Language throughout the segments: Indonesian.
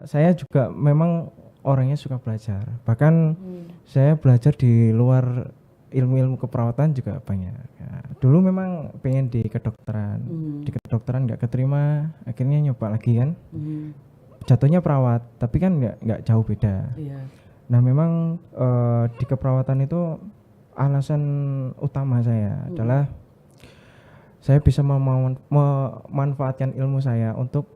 saya juga memang orangnya suka belajar. Bahkan saya belajar di luar ilmu-ilmu keperawatan juga banyak. Ya, dulu memang pengen di kedokteran. Di kedokteran nggak keterima, akhirnya nyoba lagi kan. Jatuhnya perawat, tapi kan nggak jauh beda. Iya. Nah memang di keperawatan itu alasan utama saya adalah saya bisa memanfaatkan ilmu saya untuk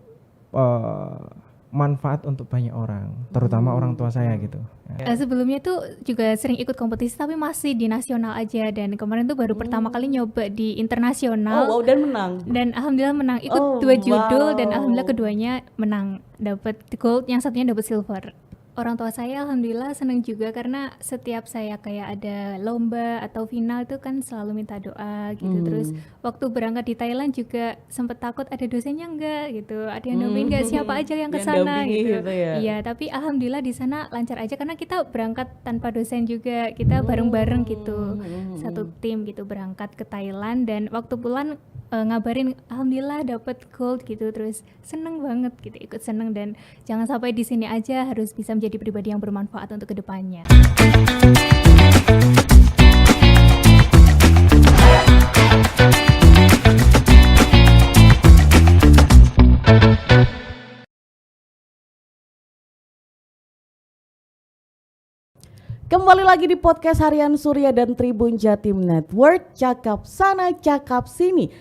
manfaat untuk banyak orang, terutama orang tua saya gitu. Ya. Sebelumnya tuh juga sering ikut kompetisi tapi masih di nasional aja, dan kemarin tuh baru pertama kali nyoba di internasional. Oh, wow, dan menang. Dan alhamdulillah menang, ikut 2 judul dan alhamdulillah keduanya menang, dapat gold, yang satunya dapat silver. Orang tua saya alhamdulillah senang juga karena setiap saya kayak ada lomba atau final itu kan selalu minta doa gitu. Terus waktu berangkat di Thailand juga sempat takut ada dosennya enggak gitu, ada yang dampingin enggak, siapa aja yang kesana gitu. Ya. Iya, tapi alhamdulillah di sana lancar aja karena kita berangkat tanpa dosen juga, kita bareng-bareng gitu, satu tim gitu berangkat ke Thailand, dan waktu pulang ngabarin alhamdulillah dapat gold gitu. Terus seneng banget gitu, ikut seneng, dan jangan sampai di sini aja, harus bisa menjadi pribadi yang bermanfaat untuk kedepannya. Kembali lagi di podcast Harian Surya dan Tribun Jatim Network, cakap sana cakap sini.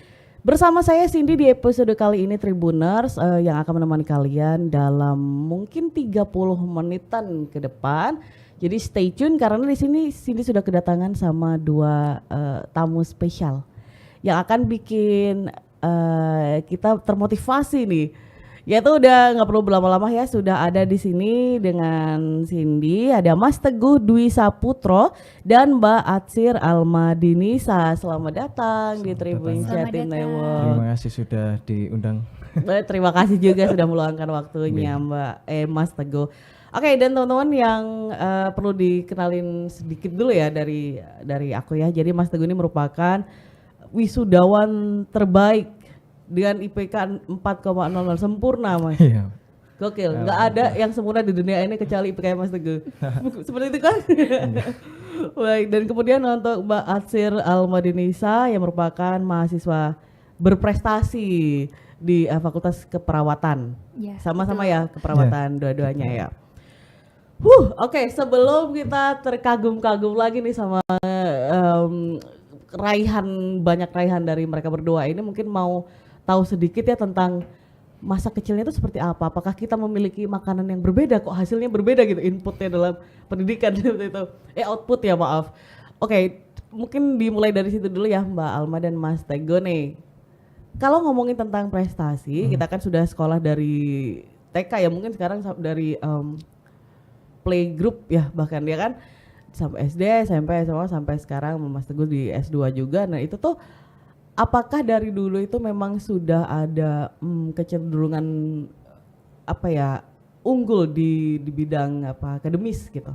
Bersama saya Cindy di episode kali ini Tribuners yang akan menemani kalian dalam mungkin 30 menitan ke depan. Jadi stay tune karena di sini Cindy sudah kedatangan sama 2 tamu spesial yang akan bikin kita termotivasi nih. Yaitu udah nggak perlu berlama-lama ya, sudah ada di sini dengan Cindy, ada Mas Teguh Dwi Saputro dan Mbak Atsir Almadinisa. Selamat datang di Tribun Jatim Network. Terima kasih sudah diundang. Terima kasih juga sudah meluangkan waktunya Mbak Mas Teguh. Oke, dan teman-teman yang perlu dikenalin sedikit dulu ya dari aku ya. Jadi Mas Teguh ini merupakan wisudawan terbaik dengan IPK 4,00 sempurna, Mas. Iya. Gokil, nggak ada yang sempurna di dunia ini kecuali IPK Mas Teguh. Seperti itu kan? Baik, dan kemudian untuk Mbak Atsir Almadinisa yang merupakan mahasiswa berprestasi di Fakultas Keperawatan. Ya, Sama-sama ya keperawatan dua-duanya ya. Oke, sebelum kita terkagum-kagum lagi nih sama banyak raihan dari mereka berdua ini, mungkin mau tahu sedikit ya tentang masa kecilnya itu seperti apa. Apakah kita memiliki makanan yang berbeda, kok hasilnya berbeda gitu inputnya dalam pendidikan seperti itu. Output ya, maaf. Oke, mungkin dimulai dari situ dulu ya Mbak Alma dan Mas Teguh nih. Kalau ngomongin tentang prestasi, kita kan sudah sekolah dari TK ya, mungkin sekarang dari playgroup ya bahkan ya kan, sampai SD, SMP, SMA sampai sekarang Mas Teguh di S2 juga. Nah itu tuh apakah dari dulu itu memang sudah ada kecenderungan apa ya, unggul di bidang apa akademis gitu?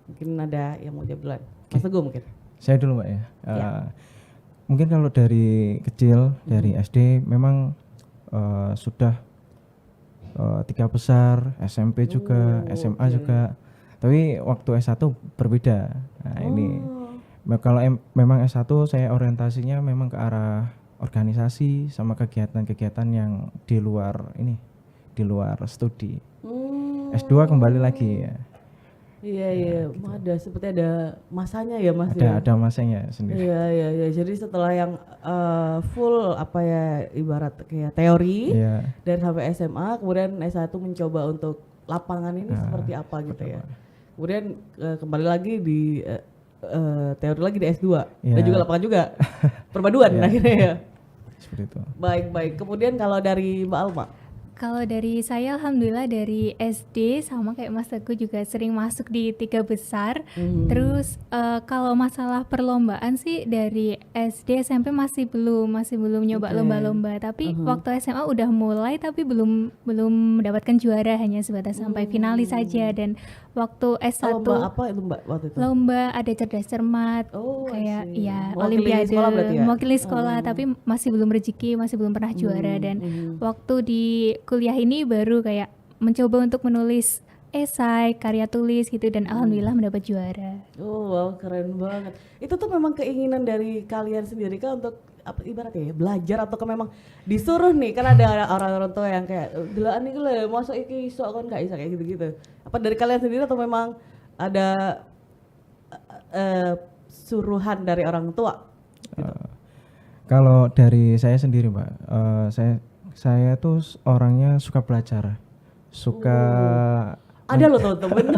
Mungkin ada yang mau jawab duluan. Mas Teguh mungkin. Saya dulu Mbak ya. Mungkin kalau dari kecil, dari SD memang sudah 3 besar, SMP juga, SMA juga. Tapi waktu S1 berbeda. Nah ini kalau memang S1 saya orientasinya memang ke arah organisasi sama kegiatan-kegiatan yang di luar studi. S2 kembali lagi ya. Iya, ada seperti ada masanya ya Mas. Ada masanya sendiri. Iya. Jadi setelah yang full apa ya, ibarat kayak teori dan sampai SMA, kemudian S1 mencoba untuk lapangan ini seperti apa gitu ya. Kemudian kembali lagi di teori lagi di S2 dan juga lapangan juga. Perpaduan akhirnya ya. Seperti itu. Baik. Kemudian kalau dari Mbak Alma? Kalau dari saya alhamdulillah dari SD sama kayak Mas Teguh juga sering masuk di 3 besar. Terus kalau masalah perlombaan sih dari SD SMP masih belum nyoba lomba-lomba, tapi waktu SMA udah mulai tapi belum mendapatkan juara, hanya sebatas sampai finalis saja. Dan waktu S1 lomba apa itu Mbak waktu itu? Lomba ada cerdas cermat, kayak ya olimpiade, mewakili sekolah, tapi masih belum rezeki, masih belum pernah juara. Dan waktu di kuliah ini baru kayak mencoba untuk menulis esai, karya tulis gitu dan alhamdulillah mendapat juara. Oh wow, keren banget. Itu tuh memang keinginan dari kalian sendiri kan untuk apa ibaratnya ya, belajar atau memang disuruh nih, kan ada orang-orang tua yang kayak delaan nih le masuk iki iso kan gak bisa kayak gitu-gitu. Apa dari kalian sendiri atau memang ada suruhan dari orang tua? Gitu. Kalau dari saya sendiri Mbak, saya tuh orangnya suka belajar, suka Ada loh temen-temen.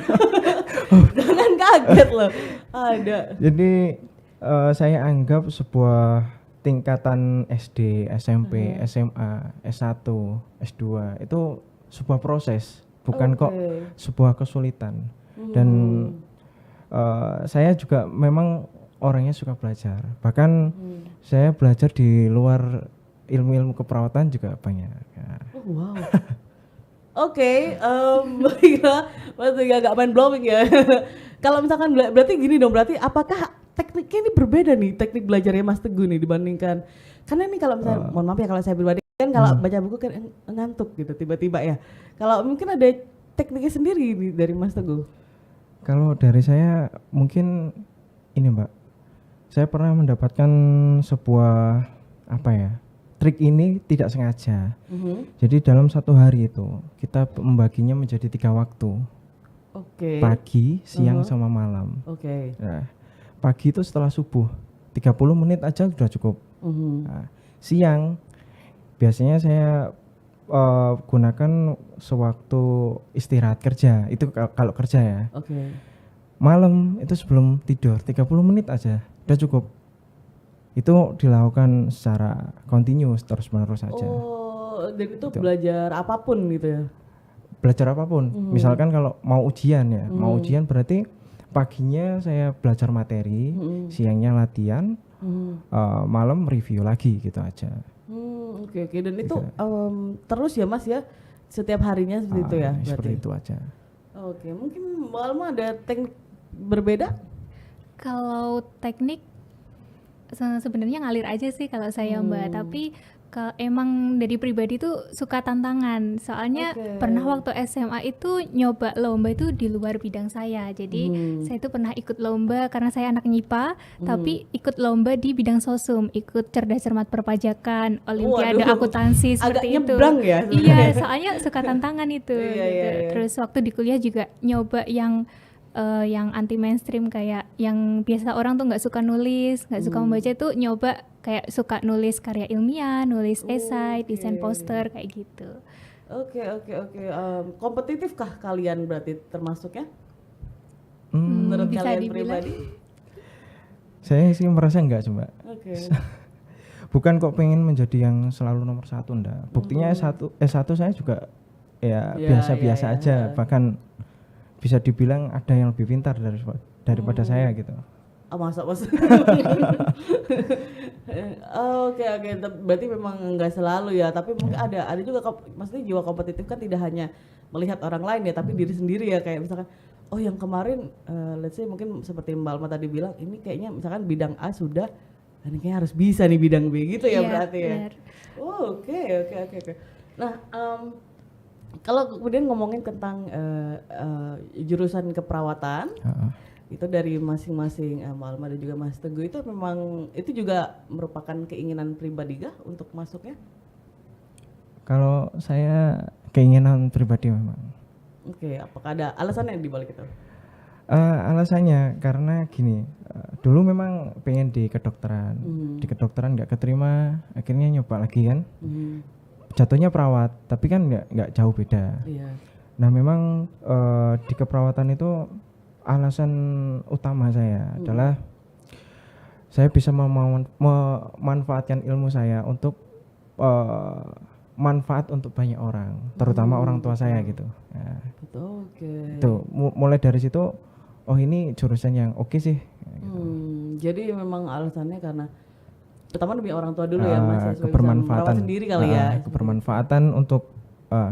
Jangan kaget loh. Ada. Jadi saya anggap sebuah tingkatan SD, SMP, SMA, S1, S2 itu sebuah proses, bukan kok sebuah kesulitan. Dan saya juga memang orangnya suka belajar. Bahkan saya belajar di luar ilmu-ilmu keperawatan juga banyak. Oh, wow. Oke, baiklah, masih agak mind blowing ya. Kalau misalkan berarti gini dong, berarti apakah tekniknya ini berbeda nih, teknik belajarnya Mas Teguh nih dibandingkan, karena ini kalau misalnya, mohon maaf ya kalau saya pribadi kan kalau baca buku kan ngantuk gitu tiba-tiba ya. Kalau mungkin ada tekniknya sendiri nih dari Mas Teguh. Kalau dari saya mungkin ini Mbak, saya pernah mendapatkan sebuah apa ya, trik ini tidak sengaja. Jadi dalam satu hari itu kita membaginya menjadi 3 waktu. Oke. Pagi, siang, sama malam. Oke. Nah, pagi itu setelah subuh 30 menit aja sudah cukup. Nah, siang biasanya saya gunakan sewaktu istirahat kerja. Itu kalau kerja ya. Oke. Malam itu sebelum tidur 30 menit aja udah cukup. Itu dilakukan secara continuous terus-menerus saja. Oh, dan itu Gitu. belajar apapun gitu ya. Belajar apapun. Misalkan kalau mau ujian ya, mau ujian berarti paginya saya belajar materi, siangnya latihan, malam review lagi gitu aja. Oke. Dan itu terus ya Mas ya, setiap harinya seperti itu ya. Seperti berarti? itu aja. Oke, mungkin Mbak Alma ada teknik berbeda? Kalau teknik sebenarnya ngalir aja sih kalau saya Mbak, tapi emang dari pribadi tuh suka tantangan. Soalnya pernah waktu SMA itu nyoba lomba itu di luar bidang saya. Jadi saya itu pernah ikut lomba karena saya anak MIPA, tapi ikut lomba di bidang sosum, ikut cerdas cermat perpajakan, olimpiade akuntansi seperti agak itu. nyebrang ya? Iya, soalnya suka tantangan itu. Iya, gitu. iya. Terus waktu di kuliah juga nyoba yang anti mainstream, kayak yang biasa orang tuh nggak suka nulis, nggak suka membaca, itu nyoba kayak suka nulis karya ilmiah, nulis esai, desain poster kayak gitu. Oke. Kompetitifkah kalian berarti termasuknya? Menurut bisa kalian dibilang. pribadi? Saya sih merasa enggak sih Mbak. Oke. Bukan kok pengen menjadi yang selalu nomor 1 enggak. Buktinya S1 saya juga ya biasa-biasa aja. Bahkan bisa dibilang ada yang lebih pintar daripada saya gitu. Masa. Oke. Berarti memang enggak selalu ya, tapi mungkin ada juga maksudnya jiwa kompetitif kan tidak hanya melihat orang lain ya, tapi diri sendiri ya, kayak misalkan oh yang kemarin let's say mungkin seperti Mbak Alma tadi bilang, ini kayaknya misalkan bidang A sudah, ini kayaknya harus bisa nih bidang B gitu ya, berarti ya. Oke. Nah, kalau kemudian ngomongin tentang jurusan keperawatan, itu dari masing-masing Mbak Alma dan juga Mas Teguh, itu memang itu juga merupakan keinginan pribadi kah untuk masuknya? Kalau saya keinginan pribadi memang. Oke, apakah ada alasannya di balik itu? Alasannya karena gini, dulu memang pengen di kedokteran, di kedokteran nggak keterima, akhirnya nyoba lagi kan. Jatuhnya perawat, tapi kan nggak jauh beda. Iya. Nah memang di keperawatan itu alasan utama saya adalah saya bisa memanfaatkan ilmu saya untuk manfaat untuk banyak orang, terutama orang tua saya gitu. Ya, Betul, oke. itu mulai dari situ, oh ini jurusan yang oke sih. Gitu. Jadi memang alasannya karena pertama demi orang tua dulu ya Mas, kebermanfaatan sendiri kali ya. Kebermanfaatan untuk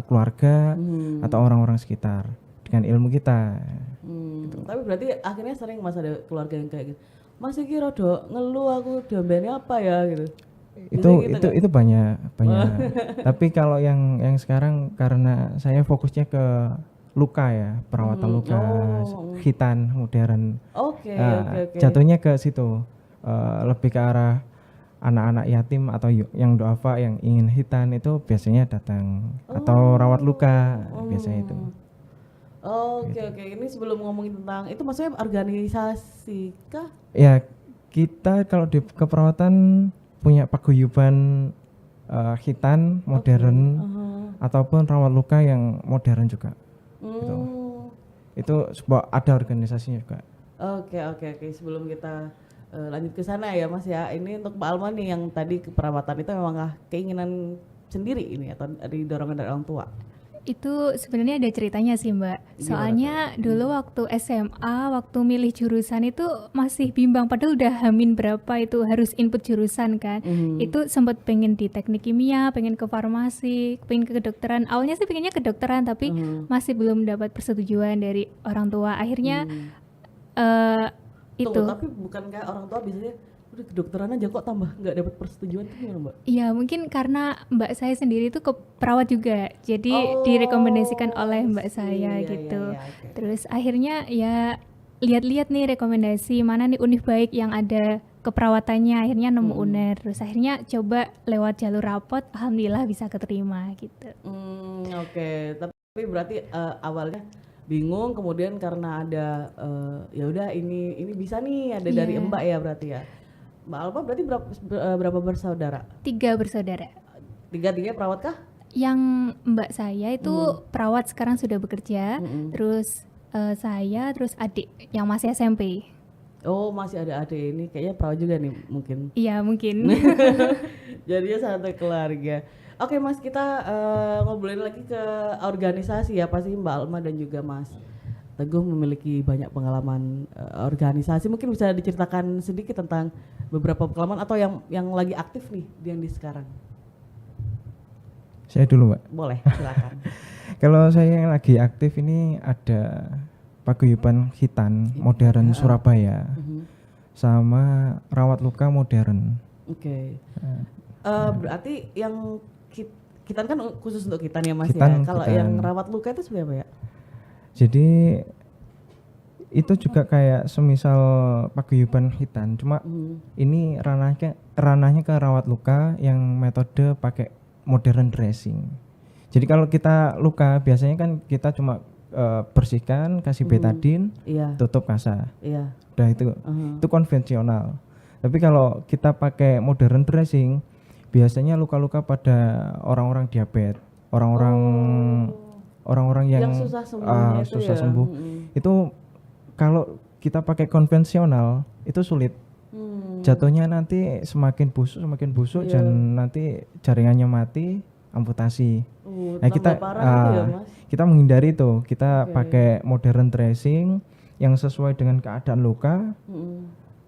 keluarga atau orang-orang sekitar dengan ilmu kita. Gitu. Tapi berarti akhirnya sering Mas ada keluarga yang kayak gitu, Mas iki rada ngeluh, aku diombeni apa ya gitu. Itu banyak. Tapi kalau yang sekarang karena saya fokusnya ke luka ya, perawatan luka, khitan modern. Oke. Jatuhnya ke situ, lebih ke arah anak-anak yatim atau yang duafa yang ingin khitan itu biasanya datang, atau rawat luka biasanya itu. Oke. Ini sebelum ngomongin tentang itu, maksudnya organisasi kah? Ya, kita kalau di keperawatan punya paguyuban khitan modern ataupun rawat luka yang modern juga. Gitu. Itu sebuah ada organisasinya juga. Oke. Sebelum kita lanjut ke sana ya Mas ya. Ini untuk Mbak Alma nih, yang tadi keperawatan itu memang keinginan sendiri ini atau dari dorongan dari orang tua? Itu sebenarnya ada ceritanya sih Mbak. Soalnya dulu waktu SMA, waktu milih jurusan itu masih bimbang, padahal udah hamin berapa itu harus input jurusan kan. Itu sempat pengen di teknik kimia, pengen ke farmasi, pengen ke kedokteran. Awalnya sih pengennya kedokteran, tapi masih belum dapat persetujuan dari orang tua. Akhirnya itu. Tapi bukan kayak orang tua biasanya udah kedokteran aja kok tambah nggak dapat persetujuan, itu gimana Mbak? Iya, mungkin karena mbak saya sendiri itu ke perawat juga, jadi direkomendasikan oleh mbak saya gitu. Okay. Terus akhirnya ya lihat-lihat nih rekomendasi mana nih univ baik yang ada keperawatannya, akhirnya nemu UNER. Terus akhirnya coba lewat jalur rapot, alhamdulillah bisa keterima gitu. Oke. Tapi berarti awalnya bingung, kemudian karena ada ya udah ini bisa nih, ada dari Mbak ya berarti ya. Mbak Alma berarti berapa bersaudara? 3 bersaudara. 3-tiganya perawat kah? Yang mbak saya itu perawat, sekarang sudah bekerja. Terus saya, terus adik yang masih SMP. Oh, masih ada adik, ini kayaknya perawat juga nih mungkin. Iya mungkin. Jadinya satu keluarga. Oke Mas, kita ngobrolin lagi ke organisasi ya. Pasti Mbak Alma dan juga Mas Teguh memiliki banyak pengalaman organisasi. Mungkin bisa diceritakan sedikit tentang beberapa pengalaman atau yang lagi aktif nih yang di sekarang. Saya dulu Mbak. Boleh, silakan. Kalau saya yang lagi aktif ini ada paguyuban khitan modern Surabaya sama rawat luka modern. Oke. Berarti yang khitan kan khusus untuk khitan ya Mas khitan, ya. Kalau yang rawat luka itu seperti apa ya? Jadi itu juga kayak semisal paguyuban khitan, cuma ini ranahnya ke rawat luka yang metode pakai modern dressing. Jadi kalau kita luka biasanya kan kita cuma bersihkan, kasih betadine, tutup kasa. Udah itu konvensional. Tapi kalau kita pakai modern dressing, biasanya luka-luka pada orang-orang diabetes, orang-orang yang susah sembuh. Itu kalau kita pakai konvensional itu sulit. Jatuhnya nanti semakin busuk dan nanti jaringannya mati, amputasi. Nah, kita menghindari itu. Kita pakai modern dressing yang sesuai dengan keadaan luka.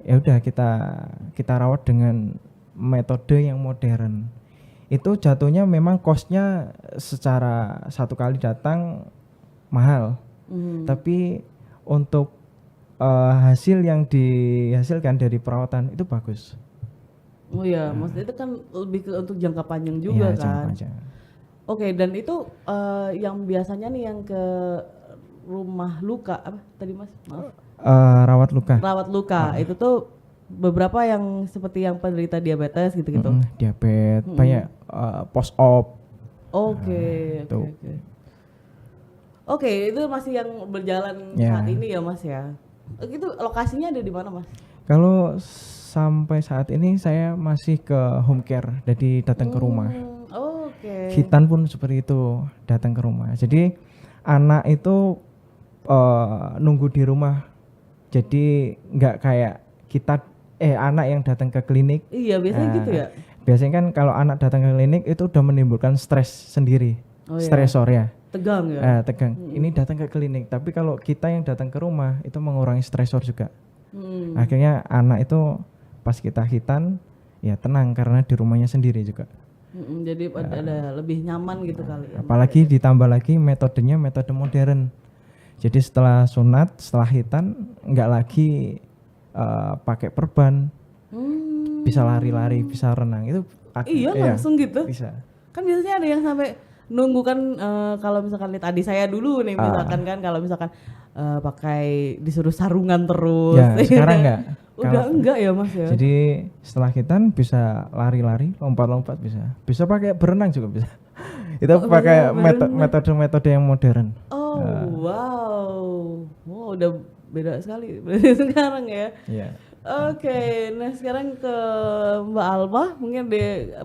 Ya udah kita rawat dengan metode yang modern. Itu jatuhnya memang cost-nya secara satu kali datang mahal. Tapi untuk hasil yang dihasilkan dari perawatan itu bagus. Oh iya, maksudnya itu kan lebih untuk jangka panjang juga kan. Oke, dan itu yang biasanya nih yang ke rumah luka apa tadi Mas? Maaf. Rawat luka. Rawat luka itu tuh beberapa yang seperti yang penderita diabetes gitu-gitu. Diabetes, banyak post op. Oke. Oke, itu masih yang berjalan saat ini ya Mas ya. Itu lokasinya ada di mana Mas? Kalau sampai saat ini saya masih ke home care, jadi datang ke rumah. Khitan pun seperti itu, datang ke rumah. Jadi anak itu nunggu di rumah. Jadi nggak kayak kita anak yang datang ke klinik. Iya, biasanya gitu ya. Biasanya kan kalau anak datang ke klinik itu udah menimbulkan stres sendiri. Stresor ya. Tegang ya. Tegang. Ini datang ke klinik, tapi kalau kita yang datang ke rumah itu mengurangi stresor juga. Akhirnya anak itu pas kita khitan ya tenang karena di rumahnya sendiri juga. Jadi ada lebih nyaman gitu kali. Apalagi ditambah lagi metodenya metode modern. Jadi setelah sunat, setelah khitan nggak lagi pakai perban. bisa lari-lari, bisa renang itu Iya langsung gitu. bisa. Kan biasanya ada yang sampai nunggu kan kalau misalkan lihat adik saya dulu nih misalkan kan kalau misalkan pakai disuruh sarungan terus. Ya sekarang enggak. Udah enggak ya Mas ya. Jadi setelah hitan bisa lari-lari, lompat-lompat bisa pakai berenang juga bisa. Itu pakai metode-metode yang modern. Oh wow, udah beda sekali berarti sekarang ya. Iya. Oke, nah sekarang ke Mbak Alma mungkin di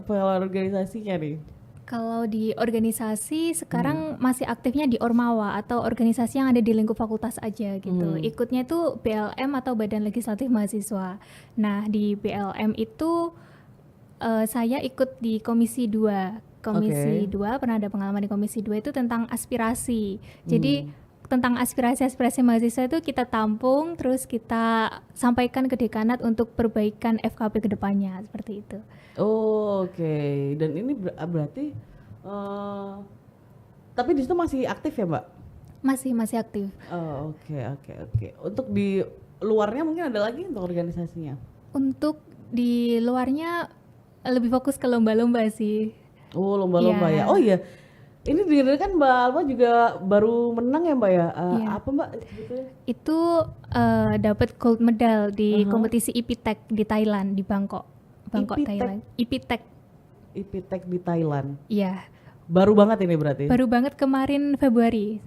pengalaman organisasinya nih. Kalau di organisasi sekarang masih aktifnya di Ormawa atau organisasi yang ada di lingkup fakultas aja gitu. Ikutnya itu BLM atau Badan Legislatif Mahasiswa. Nah, di BLM itu saya ikut di Komisi 2. Komisi 2 pernah ada pengalaman di Komisi 2 itu tentang aspirasi. Jadi tentang aspirasi-aspirasi mahasiswa itu kita tampung terus kita sampaikan ke dekanat untuk perbaikan FKP ke depannya seperti itu. Oh, oke. Dan ini berarti tapi di situ masih aktif ya, Mbak? Masih aktif. Oh, oke. Untuk di luarnya mungkin ada lagi untuk organisasinya? Untuk di luarnya lebih fokus ke lomba-lomba sih. Oh, lomba-lomba ya. Oh iya. Ini dengar kan Mbak Alma juga baru menang ya, Mbak ya? Apa Mbak sebetulnya? Itu dapat gold medal di kompetisi IPTEC di Thailand, di Bangkok, Thailand. IPTEC di Thailand. Iya. Baru banget ini berarti? Baru banget kemarin Februari.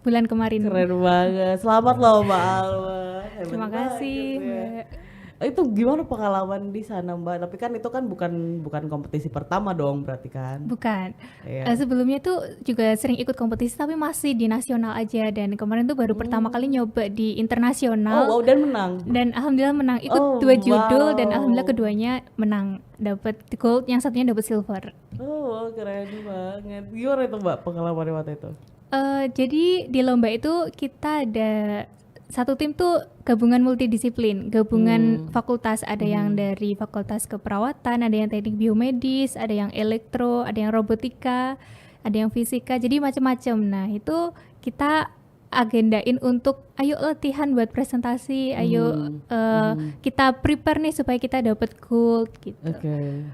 Bulan kemarin. Keren banget. Selamat loh Mbak Alma. Terima kasih, Mbak. Itu gimana pengalaman di sana Mbak? Tapi kan itu kan bukan kompetisi pertama dong berarti kan? Bukan. Iya. Sebelumnya tuh juga sering ikut kompetisi tapi masih di nasional aja dan kemarin tuh baru pertama kali nyoba di internasional. Oh, wow, dan menang. Dan alhamdulillah menang. Ikut 2 judul dan alhamdulillah keduanya menang. Dapat gold, yang satunya dapat silver. Oh, keren banget. Gimana itu Mbak pengalaman waktu itu? Jadi di lomba itu kita ada satu tim tuh gabungan multidisiplin, gabungan fakultas, ada yang dari fakultas keperawatan, ada yang teknik biomedis, ada yang elektro, ada yang robotika, ada yang fisika, jadi macam-macam. Nah itu kita agendain untuk ayo latihan buat presentasi, ayo kita prepare nih supaya kita dapat gold gitu. Oke.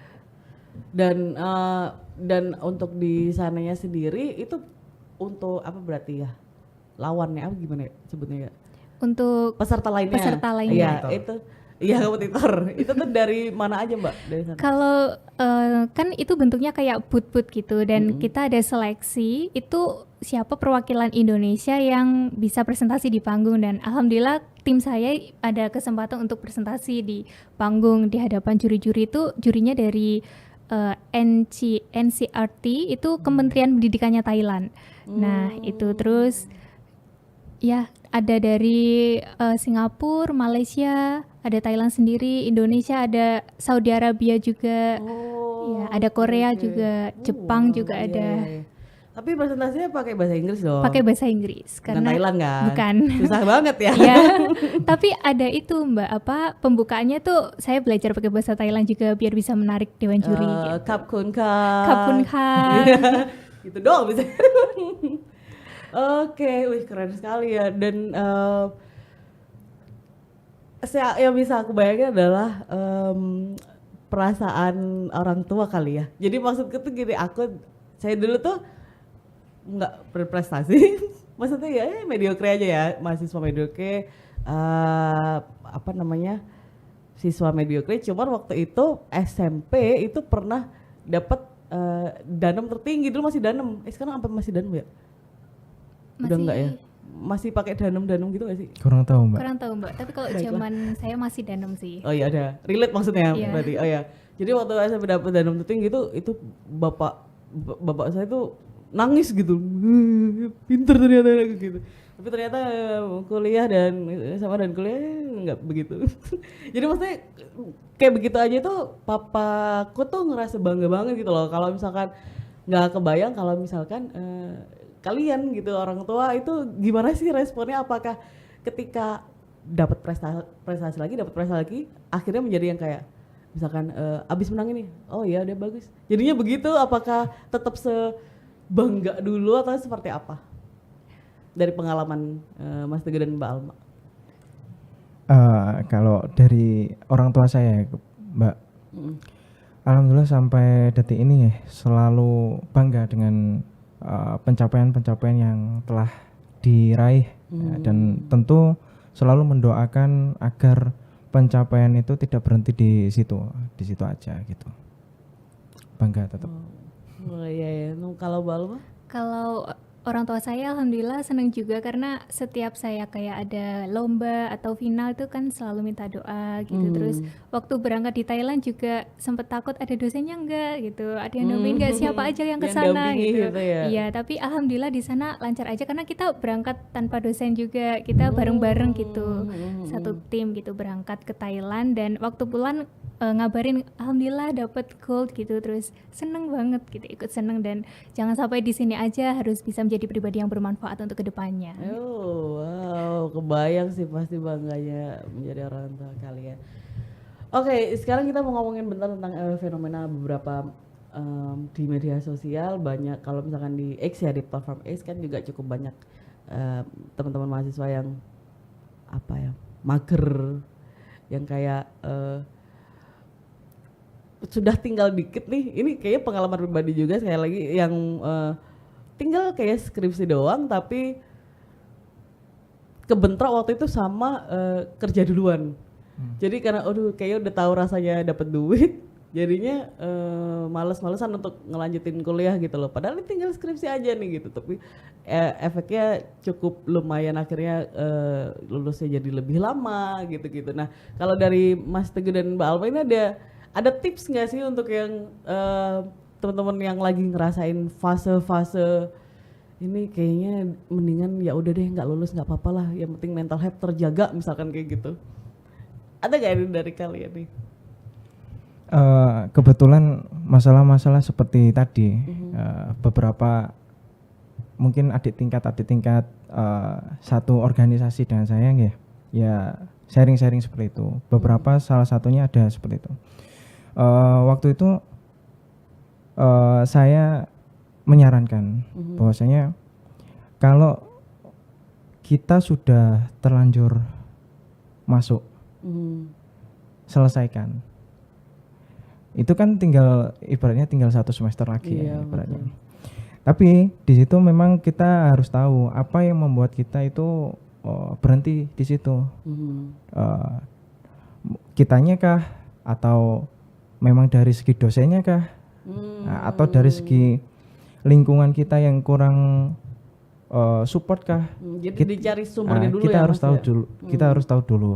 Dan untuk di sananya sendiri itu untuk apa berarti ya? Lawannya apa gimana ya sebutnya ya? Untuk peserta lainnya. Iya, itu. Iya, kompetitor. Itu tuh dari mana aja, Mbak? Dari sana. Kalau kan itu bentuknya kayak boot-boot gitu dan kita ada seleksi itu siapa perwakilan Indonesia yang bisa presentasi di panggung dan alhamdulillah tim saya ada kesempatan untuk presentasi di panggung di hadapan juri-juri itu jurinya dari NCRT itu Kementerian Pendidikannya Thailand. Nah, itu terus ya ada dari Singapura, Malaysia, ada Thailand sendiri, Indonesia, ada Saudi Arabia juga, ya ada Korea juga, Jepang juga ada. Iya. Tapi presentasinya pakai bahasa Inggris dong? Pakai bahasa Inggris. Bukan Thailand kan? Bukan. Susah banget ya? Iya, tapi ada itu Mbak, pembukaannya tuh saya belajar pakai bahasa Thailand juga biar bisa menarik dewan juri. Gitu. Kap kun ka. Kap kun ka. Gitu doang bisa. Oke, wih keren sekali ya. Dan yang bisa aku bayangin adalah perasaan orang tua kali ya. Jadi maksudku tuh gini, saya dulu tuh nggak berprestasi, maksudnya ya mediocre aja ya, mahasiswa mediocre, siswa mediocre. Cuman waktu itu SMP itu pernah dapat danem tertinggi, dulu masih danem. Sekarang apa masih danem ya? Udah enggak ya? Masih pakai danem gitu gak sih? Kurang tahu Mbak. Tapi kalau zaman saya masih danem sih. Oh iya ada, relate maksudnya berarti. Oh iya. Jadi waktu saya dapat danem tertinggi itu bapak saya tuh nangis gitu, pinter ternyata gitu. Tapi ternyata kuliah dan kuliah nggak begitu. Jadi maksudnya kayak begitu aja tuh papaku tuh ngerasa bangga banget gitu loh. Kalau misalkan nggak kebayang kalau misalkan kalian gitu orang tua itu gimana sih responnya? Apakah ketika dapat prestasi lagi, akhirnya menjadi yang kayak misalkan abis menang ini, oh ya udah bagus. Jadinya begitu, apakah tetap sebangga dulu atau seperti apa? Dari pengalaman Mas Teguh dan Mbak Alma. Kalau dari orang tua saya Mbak. Alhamdulillah sampai detik ini ya selalu bangga dengan pencapaian-pencapaian yang telah diraih ya, dan tentu selalu mendoakan agar pencapaian itu tidak berhenti di situ aja gitu. Bangga tetap. Oh iya ya. Kalau Balma? Kalau orang tua saya alhamdulillah senang juga karena setiap saya kayak ada lomba atau final itu kan selalu minta doa gitu. Terus waktu berangkat di Thailand juga sempet takut ada dosennya enggak gitu, ada yang dampingin enggak, siapa aja yang ke Yang sana dampingi gitu. gitu ya? Iya, tapi alhamdulillah di sana lancar aja karena kita berangkat tanpa dosen juga, kita bareng-bareng gitu, satu tim gitu berangkat ke Thailand dan waktu pulang ngabarin alhamdulillah dapet gold gitu, terus seneng banget gitu, ikut seneng dan jangan sampai di sini aja, harus bisa menjadi pribadi yang bermanfaat untuk kedepannya. Oh wow, kebayang sih pasti bangganya menjadi orang tua kalian. Oke, sekarang kita mau ngomongin bentar tentang fenomena beberapa di media sosial. Banyak kalau misalkan di X ya, di platform X kan juga cukup banyak teman-teman mahasiswa yang apa ya, mager, yang kayak sudah tinggal dikit nih. Ini kayaknya pengalaman pribadi juga sekali lagi yang tinggal kayak skripsi doang tapi kebentrok waktu itu sama kerja duluan. Jadi karena kayaknya udah tahu rasanya dapat duit, jadinya males-malesan untuk ngelanjutin kuliah gitu loh. Padahal ini tinggal skripsi aja nih gitu, tapi efeknya cukup lumayan, akhirnya lulusnya jadi lebih lama gitu-gitu. Nah, kalau dari Mas Teguh dan Mbak Alma ini ada tips nggak sih untuk yang teman-teman yang lagi ngerasain fase-fase ini kayaknya mendingan ya udah deh nggak lulus nggak apa-apa lah, yang penting mental health terjaga misalkan kayak gitu. Ada nggak ini dari kalian nih? Kebetulan masalah-masalah seperti tadi beberapa mungkin adik tingkat satu organisasi dengan saya ya sharing-sharing seperti itu. Beberapa salah satunya ada seperti itu. Waktu itu saya menyarankan bahwasanya kalau kita sudah terlanjur masuk, selesaikan. Itu kan ibaratnya tinggal 1 semester lagi ya ibaratnya. Tapi di situ memang kita harus tahu apa yang membuat kita itu berhenti di situ. Kitanya kah, atau memang dari segi dosennya kah, atau dari segi lingkungan kita yang kurang support kah? Jadi dicari sumbernya dulu kita ya, harus Mas, tahu ya? dulu. Kita harus tahu dulu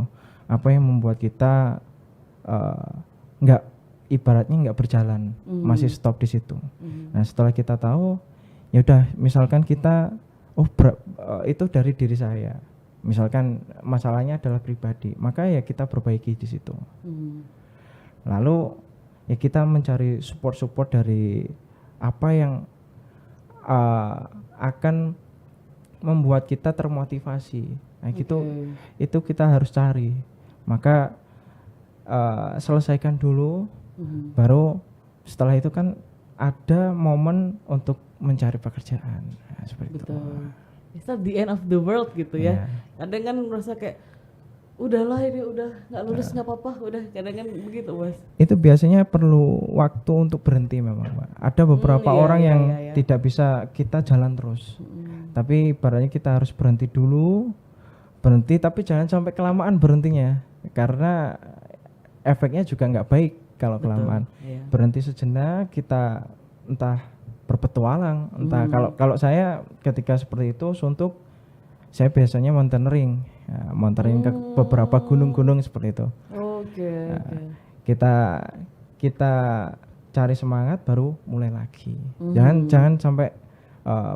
apa yang membuat kita ibaratnya nggak berjalan, masih stop di situ. Nah, setelah kita tahu, ya udah, misalkan kita itu dari diri saya. Misalkan masalahnya adalah pribadi, maka ya kita perbaiki di situ. Lalu ya kita mencari support dari apa yang akan membuat kita termotivasi. Nah, gitu itu kita harus cari. Maka selesaikan dulu, baru setelah itu kan ada momen untuk mencari pekerjaan. Nah, seperti itu. It's not the end of the world gitu ya. Kadang kan merasa kayak udahlah ini udah nggak lulus nggak apa-apa, udah kadang kan begitu, Mas. Itu biasanya perlu waktu untuk berhenti memang, Pak. Ada beberapa orang yang tidak bisa kita jalan terus. Tapi ibaratnya kita harus berhenti dulu, tapi jangan sampai kelamaan berhentinya, karena efeknya juga nggak baik kalau kelamaan. Berhenti sejenak, kita entah berpetualang, entah kalau saya ketika seperti itu suntuk, saya biasanya mountaineering ke beberapa gunung-gunung seperti itu. Kita cari semangat baru mulai lagi. Jangan sampai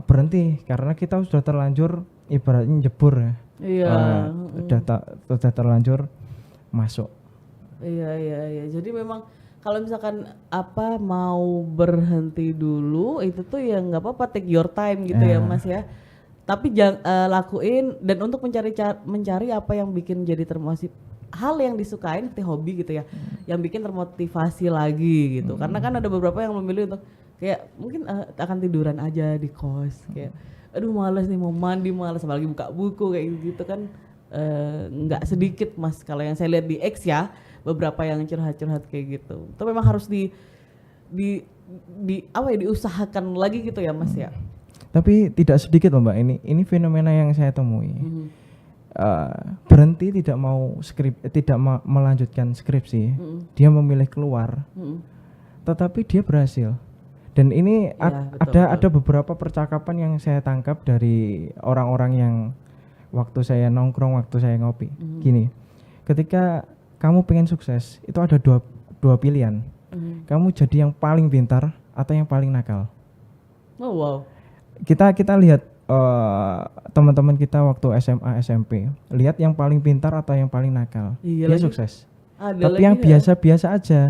berhenti karena kita sudah terlanjur ibaratnya jebur ya. Sudah terlanjur masuk. Iya. Jadi memang kalau misalkan mau berhenti dulu itu tuh ya nggak apa-apa, take your time gitu ya, Mas ya. Tapi jangan lakuin, dan untuk mencari apa yang bikin jadi hal yang disukain seperti hobi gitu ya, yang bikin termotivasi lagi gitu. Karena kan ada beberapa yang memilih untuk kayak mungkin akan tiduran aja di kos, kayak aduh malas nih mau mandi, malas apalagi buka buku kayak gitu kan. nggak sedikit Mas kalau yang saya lihat di X ya, beberapa yang curhat-curhat kayak gitu. Itu memang harus di apa ya, diusahakan lagi gitu ya Mas ya. Tapi tidak sedikit loh Mbak, ini fenomena yang saya temui. Berhenti tidak mau melanjutkan skripsi, dia memilih keluar, tetapi dia berhasil. Dan ini Ya, betul. ada beberapa percakapan yang saya tangkap dari orang-orang yang waktu saya nongkrong, waktu saya ngopi. Gini, ketika kamu pengen sukses, itu ada dua pilihan. Kamu jadi yang paling pintar atau yang paling nakal. Oh wow. Kita lihat teman-teman kita waktu SMA SMP, lihat yang paling pintar atau yang paling nakal, Iya dia lagi. sukses. Ada Tapi lagi yang ya. biasa-biasa aja,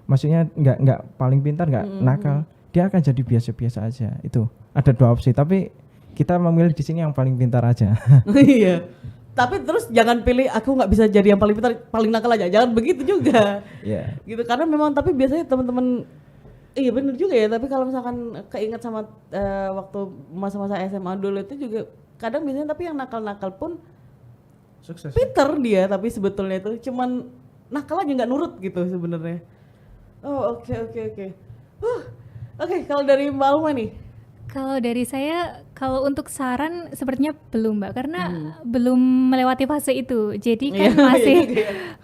maksudnya nggak paling pintar, nggak nakal, dia akan jadi biasa-biasa aja. Itu ada dua opsi, tapi kita memilih di sini yang paling pintar aja. Iya. Tapi terus jangan pilih aku nggak bisa jadi yang paling pintar, paling nakal aja. Jangan begitu juga. Ya. Gitu karena memang tapi biasanya teman-teman iya bener juga ya, tapi kalau misalkan keinget sama waktu masa-masa SMA dulu itu juga kadang biasanya tapi yang nakal-nakal pun Sukses. pinter dia, tapi sebetulnya itu cuman nakal aja nggak nurut gitu sebenarnya. Oh oke. Oke, kalau dari Mbak Alma nih. Kalau dari saya, kalau untuk saran sepertinya belum Mbak, karena belum melewati fase itu. Jadi kan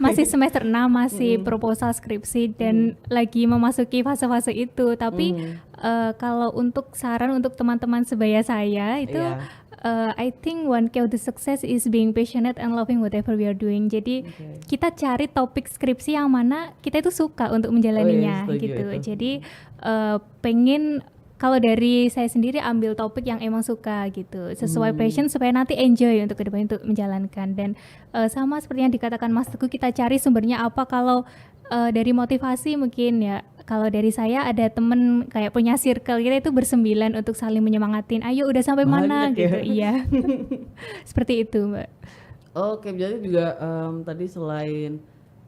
masih semester 6, masih proposal skripsi dan lagi memasuki fase-fase itu. Tapi kalau untuk saran untuk teman-teman sebaya saya itu I think one key of the success is being passionate and loving whatever we are doing. Jadi kita cari topik skripsi yang mana kita itu suka untuk menjalaninya setuju gitu. itu. Jadi pengen kalau dari saya sendiri ambil topik yang emang suka gitu, sesuai passion supaya nanti enjoy untuk kedepannya untuk menjalankan. Dan sama seperti yang dikatakan Mas Teguh, kita cari sumbernya apa. Kalau dari motivasi mungkin ya, kalau dari saya ada temen kayak punya circle kita itu bersembilan untuk saling menyemangatin. Ayo udah sampai mana Banyak ya. gitu, iya. Seperti itu Mbak. Oke, jadi juga tadi selain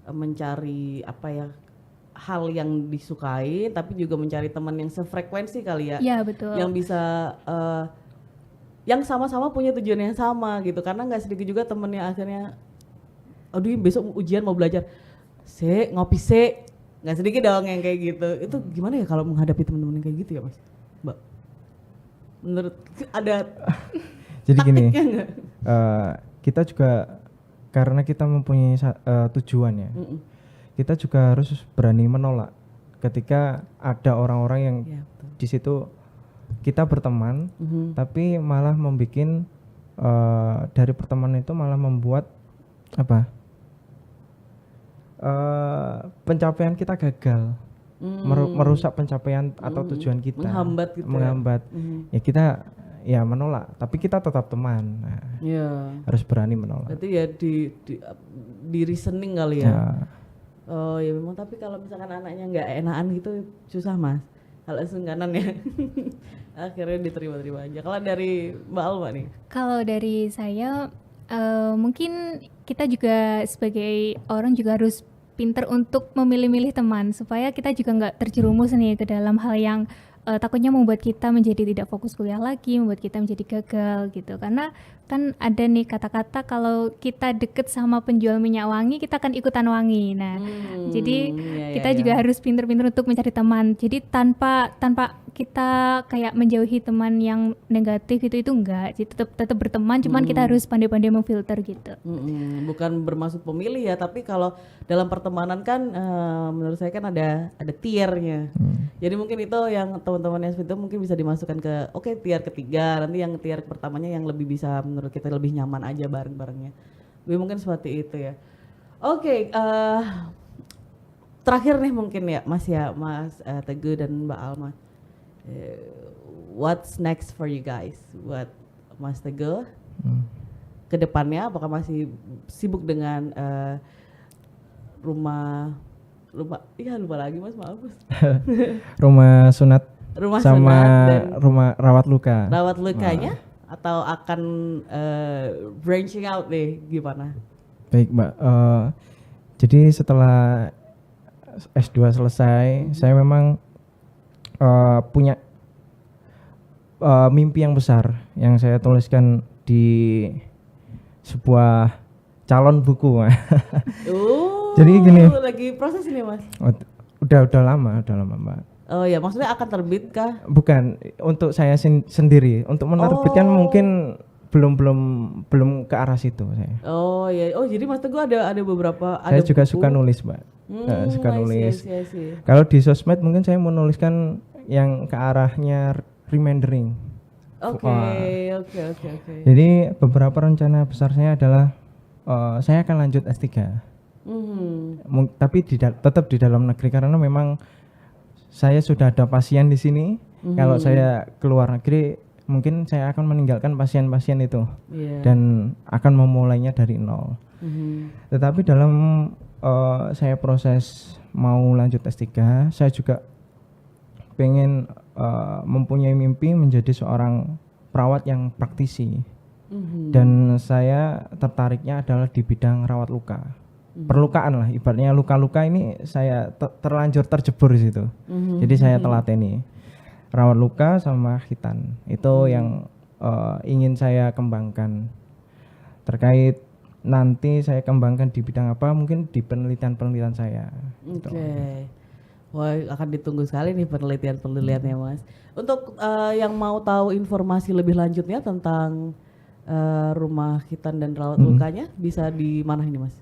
mencari apa ya hal yang disukai, tapi juga mencari teman yang sefrekuensi kali ya, Iya betul. yang bisa yang sama-sama punya tujuan yang sama gitu. Karena nggak sedikit juga temen yang akhirnya, aduh besok ujian mau belajar, ngopi nggak sedikit dong yang kayak gitu. Itu gimana ya kalau menghadapi teman-teman yang kayak gitu ya Mas, Mbak? Menurut ada Jadi gini, taktiknya nggak? kita juga karena kita mempunyai tujuan ya, kita juga harus berani menolak ketika ada orang-orang yang Ya, betul. di situ kita berteman, tapi malah membuat dari pertemanan itu malah membuat apa? Pencapaian kita gagal, merusak pencapaian atau tujuan kita, Menghambat gitu ya. menghambat. Ya kita ya menolak, tapi kita tetap teman. Nah, Ya, harus berani menolak. berarti ya di reasoning kali ya. Ya. Oh ya memang, tapi kalau misalkan anaknya nggak enakan gitu susah Mas. Kalau sungkanan ya. Akhirnya diterima-terima aja. Kalau dari Mbak Alma nih. Kalau dari saya mungkin kita juga sebagai orang juga harus pinter untuk memilih-milih teman supaya kita juga nggak terjerumus nih ke dalam hal yang takutnya membuat kita menjadi tidak fokus kuliah lagi, membuat kita menjadi gagal gitu. Karena kan ada nih kata-kata kalau kita deket sama penjual minyak wangi, kita akan ikutan wangi. Nah, jadi kita juga harus pinter-pinter untuk mencari teman. Jadi tanpa kita kayak menjauhi teman yang negatif itu enggak. Jadi tetap berteman, cuman kita harus pandai-pandai memfilter gitu. Bukan bermaksud pemilih ya, tapi kalau dalam pertemanan kan menurut saya kan ada tiernya. Jadi mungkin itu yang teman-teman yang seperti itu mungkin bisa dimasukkan ke tier ketiga, nanti yang tier pertamanya yang lebih bisa menurut kita lebih nyaman aja bareng-barengnya. Mungkin seperti itu ya. Terakhir nih mungkin ya Mas Teguh dan Mbak Alma. What's next for you guys? Buat Mas Teguh kedepannya apakah masih sibuk dengan rumah lupa lagi Mas, maaf Mas. Rumah sunat sama sunat dan rumah rawat luka. rawat lukanya atau akan branching out nih gimana? Baik Mbak, jadi setelah S2 selesai, saya memang punya mimpi yang besar yang saya tuliskan di sebuah calon buku. Jadi gini. lagi proses ini Mas. Udah lama Mbak. Oh ya, maksudnya akan terbit kah? Bukan, untuk saya sendiri, untuk menerbitkan mungkin belum ke arah situ saya. Oh ya, jadi Mas Teguh ada beberapa. Saya ada juga buku. suka nulis, Mbak. Suka I see, nulis. I see. Kalau di sosmed mungkin saya menuliskan yang ke arahnya remindering. Oke. Jadi beberapa rencana besar saya adalah saya akan lanjut S3. Tapi tetap di dalam negeri karena memang saya sudah ada pasien di sini. Kalau saya keluar negeri mungkin saya akan meninggalkan pasien-pasien itu dan akan memulainya dari nol. Tetapi dalam saya proses mau lanjut S3, saya juga pengen mempunyai mimpi menjadi seorang perawat yang praktisi. Dan saya tertariknya adalah di bidang rawat luka. Perlukaan lah, ibaratnya luka-luka ini saya terlanjur terjebur di situ. Jadi saya telateni rawat luka sama khitan. Itu yang ingin saya kembangkan. Terkait nanti saya kembangkan di bidang apa, mungkin di penelitian saya. Oke. Wah, akan ditunggu sekali nih penelitiannya Mas. Untuk yang mau tahu informasi lebih lanjutnya tentang rumah khitan dan rawat lukanya, bisa di mana ini Mas?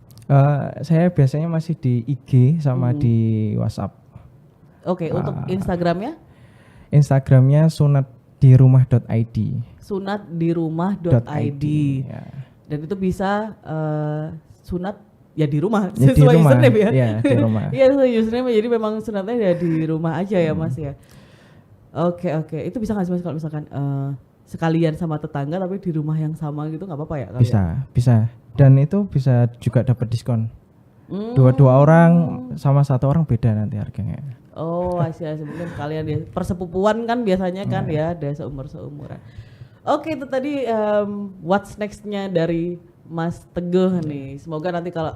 Saya biasanya masih di IG sama di WhatsApp. Oke, untuk Instagramnya? Instagramnya sunatdirumah.id. Sunatdirumah.id. Ya. Dan itu bisa sunat ya di rumah Ya, sesuai di rumah. username ya. Iya, di rumah. Iya, sesuai username, jadi memang sunatnya ya di rumah aja ya Mas ya. Oke. Itu bisa nggak sih Mas kalau misalkan sekalian sama tetangga tapi di rumah yang sama gitu, nggak apa-apa ya? Bisa. Dan itu bisa juga dapat diskon. Dua orang sama satu orang beda nanti harganya. Oh, asyik mungkin kalian ya persepupuan kan biasanya kan ya, ada seumuran. Oke, itu tadi what's next-nya dari Mas Teguh nih. Semoga nanti kalau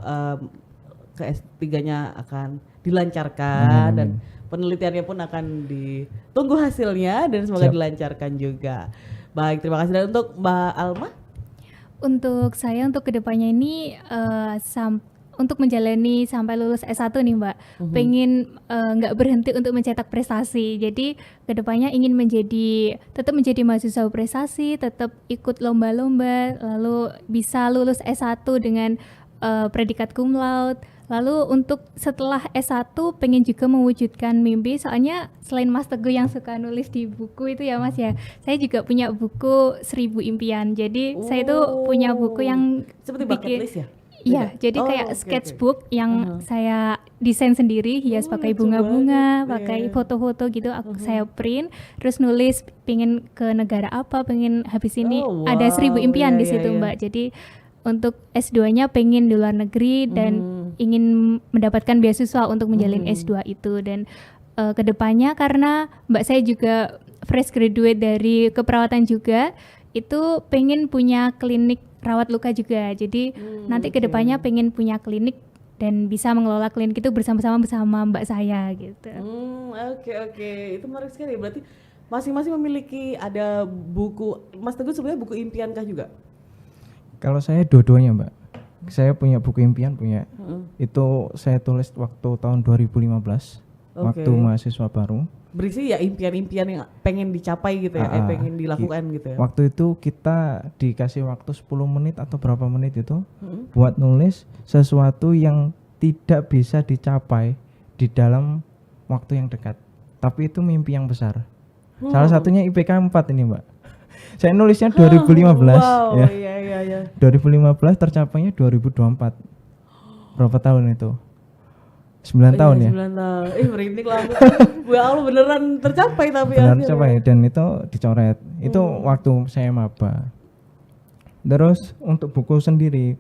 ke S3-nya akan dilancarkan dan penelitiannya pun akan ditunggu hasilnya dan semoga dilancarkan juga. Baik, terima kasih. Dan untuk Mbak Alma? Untuk saya untuk kedepannya ini untuk menjalani sampai lulus S1 nih Mbak, pengen nggak berhenti untuk mencetak prestasi. Jadi kedepannya ingin tetap menjadi mahasiswa prestasi, tetap ikut lomba-lomba, lalu bisa lulus S1 dengan predikat cum laude. Lalu untuk setelah S1 pengen juga mewujudkan mimpi, soalnya selain Mas Teguh yang suka nulis di buku itu ya Mas ya, saya juga punya buku 1000 Impian. Jadi saya itu punya buku yang seperti bucket list ya? Iya, jadi kayak sketchbook yang saya desain sendiri, hias pakai bunga-bunga, pakai foto-foto gitu, saya print, terus nulis pengen ke negara apa, pengen habis ini ada 1000 impian di situ Mbak. Jadi untuk S2-nya pengen di luar negeri dan ingin mendapatkan beasiswa untuk menjalin S2 itu. Dan kedepannya karena Mbak saya juga fresh graduate dari keperawatan juga, itu pengen punya klinik rawat luka juga. Jadi nanti kedepannya pengen punya klinik dan bisa mengelola klinik itu bersama-sama Mbak saya gitu. Oke. Itu menarik sekali. Berarti masing-masing memiliki ada buku. Mas Teguh sebenarnya buku impian kah juga? Kalau saya dua-duanya Mbak. Saya punya buku impian punya. Itu saya tulis waktu tahun 2015. Waktu mahasiswa baru. Berisi ya impian-impian yang pengen dicapai gitu ya, pengen dilakukan gitu ya. Waktu itu kita dikasih waktu 10 menit atau berapa menit itu buat nulis sesuatu yang tidak bisa dicapai di dalam waktu yang dekat. Tapi itu mimpi yang besar. Salah satunya IPK 4 ini Mbak. Saya nulisnya 2015 ya. Iya. 2015 tercapainya 2024. Berapa tahun itu? 9 tahun ya? 9 tahun. Merinding lah. Ya Allah, beneran tercapai tapi beneran tercapai dan itu dicoret. Itu waktu saya maba. Terus untuk buku sendiri,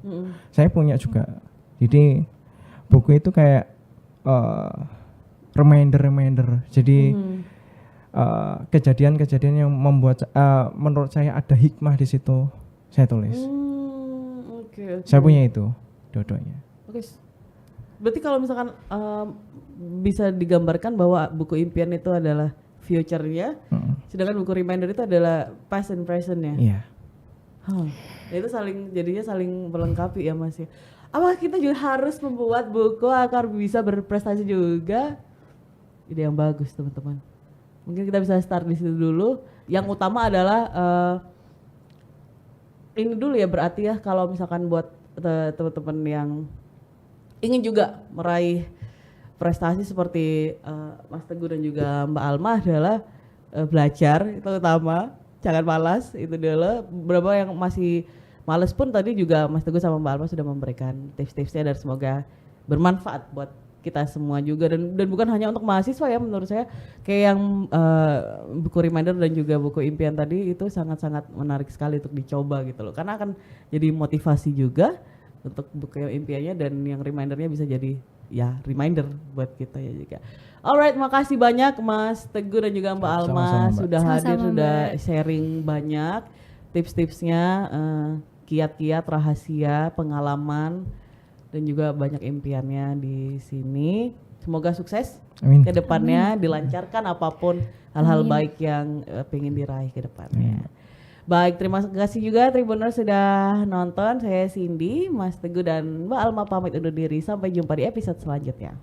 saya punya juga. Jadi buku itu kayak reminder. Jadi kejadian-kejadian yang membuat menurut saya ada hikmah di situ, saya tulis. Okay. Saya punya itu dua-duanya. Oke. Berarti kalau misalkan bisa digambarkan bahwa buku impian itu adalah future-nya, sedangkan buku reminder itu adalah past and present-nya. Iya. Itu jadinya saling melengkapi ya Mas ya. Apa kita juga harus membuat buku agar bisa berprestasi juga? Ide yang bagus teman-teman. Mungkin kita bisa start di situ dulu. Yang utama adalah ini dulu ya, berarti ya kalau misalkan buat teman-teman yang ingin juga meraih prestasi seperti Mas Teguh dan juga Mbak Alma adalah belajar itu utama, jangan malas itu dulu. Beberapa yang masih malas pun tadi juga Mas Teguh sama Mbak Alma sudah memberikan tips-tipsnya dan semoga bermanfaat buat kita semua juga dan bukan hanya untuk mahasiswa ya, menurut saya kayak yang buku reminder dan juga buku impian tadi itu sangat-sangat menarik sekali untuk dicoba gitu loh, karena akan jadi motivasi juga untuk buku yang impiannya dan yang remindernya bisa jadi ya reminder buat kita ya juga. Alright, makasih banyak Mas Teguh dan juga Mbak Alma Sama-sama, Mbak. sudah hadir, Sama-sama, sudah Mbak. sharing banyak tips-tipsnya, kiat-kiat, rahasia, pengalaman dan juga banyak impiannya di sini. Semoga sukses Amin. ke depannya, dilancarkan apapun hal-hal Amin. baik yang pengen diraih ke depannya. Baik, terima kasih juga Tribuners sudah nonton. Saya Cindy, Mas Teguh dan Mbak Alma pamit undur diri. Sampai jumpa di episode selanjutnya.